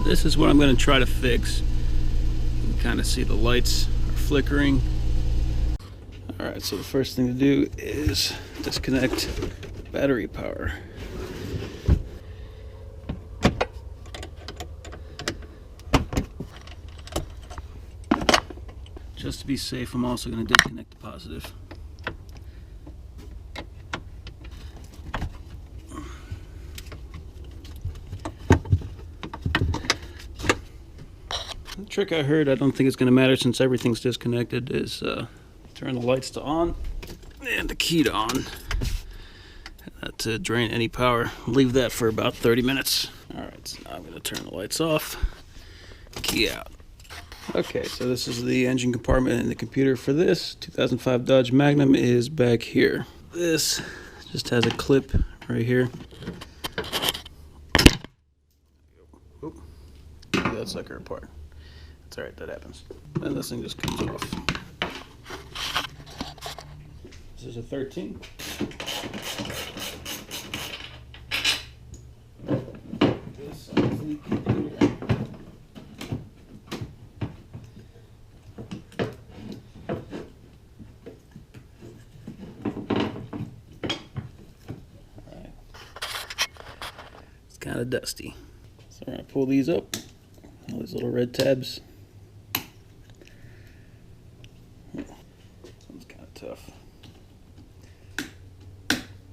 This is what I'm going to try to fix. You can kind of see the lights are flickering. Alright, so the first thing to do is disconnect battery power. Just to be safe, I'm also going to disconnect the positive. The trick I heard, I don't think it's going to matter since everything's disconnected, is turn the lights to on and the key to on to drain any power. Leave that for about 30 minutes. Alright, so now I'm going to turn the lights off, key out. Okay, so this is the engine compartment in the computer for this. 2005 Dodge Magnum is back here. This just has a clip right here. Oop. Get that sucker apart. It's alright, that happens. And this thing just comes off. This is a 13. This is the computer. Alright. It's kind of dusty. So we're going to pull these up. All these little red tabs. This one's kind of tough.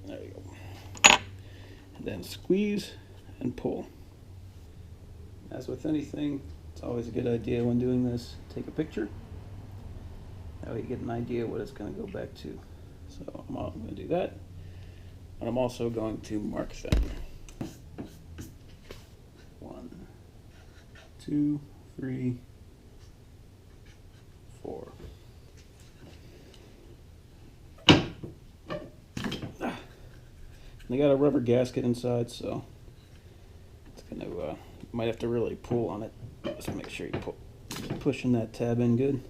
There you go. And then squeeze and pull. As with anything, it's always a good idea when doing this, take a picture. That way you get an idea what it's going to go back to. So I'm going to do that. And I'm also going to mark them. 1, 2, 3, 4. They got a rubber gasket inside, so it's gonna you might have to really pull on it. Just make sure you pushing that tab in good.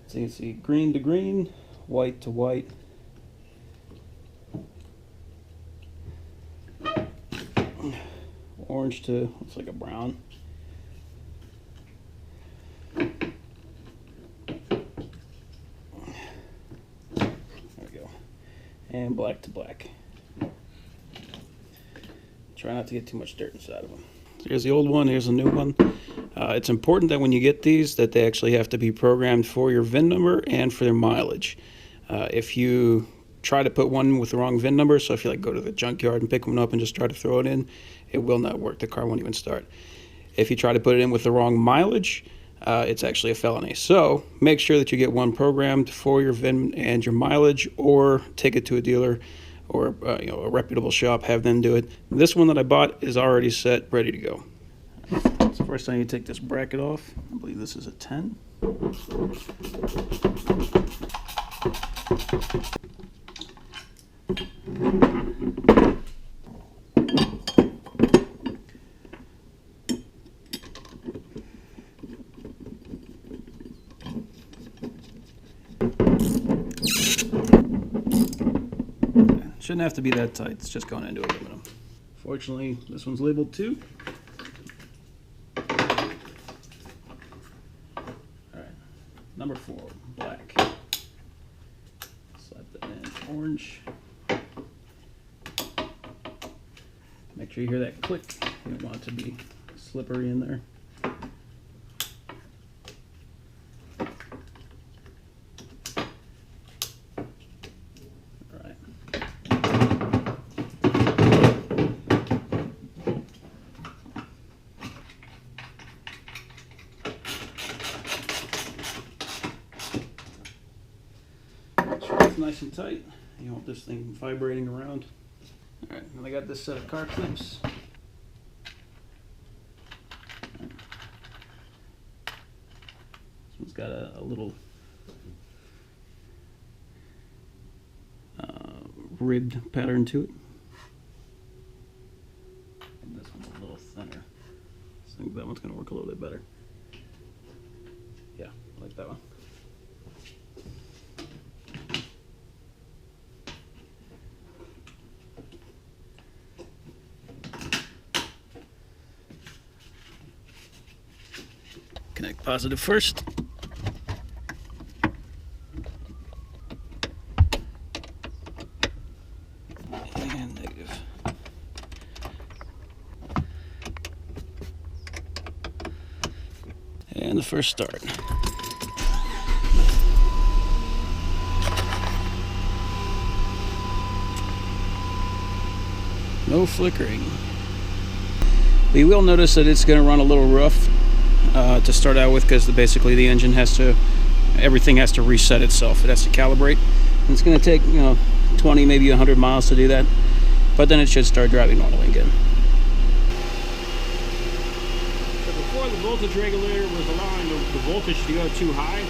So you can see green to green, white to white. Orange to looks like a brown. There we go. And black to black. Try not to get too much dirt inside of them. Here's the old one, here's the new one. It's important that when you get these that they actually have to be programmed for your VIN number and for their mileage. If you try to put one with the wrong VIN number, so if you like go to the junkyard and pick one up and just try to throw it in, it will not work. The car won't even start. If you try to put it in with the wrong mileage, it's actually a felony. So make sure that you get one programmed for your VIN and your mileage, or take it to a dealer or a reputable shop, have them do it. This one that I bought is already set, ready to go. So first time you take this bracket off, I believe this is a 10. Shouldn't have to be that tight, it's just going into aluminum. Fortunately, this one's labeled 2. Alright, number 4, black. Slap that in, orange. Make sure you hear that click. You don't want it to be slippery in there. Nice and tight. You don't want this thing vibrating around. Alright, and I got this set of car clips. Right. This one's got a little ribbed pattern to it. And this one's a little thinner. So I think that one's going to work a little bit better. Yeah, I like that one. Connect positive first. And negative. And the first start. No flickering. But you will notice that it's going to run a little rough to start out with, because basically the engine has to, everything has to reset itself. It has to calibrate. And it's going to take, 20, maybe 100 miles to do that. But then it should start driving normally again. So before, the voltage regulator was allowing the voltage to go too high.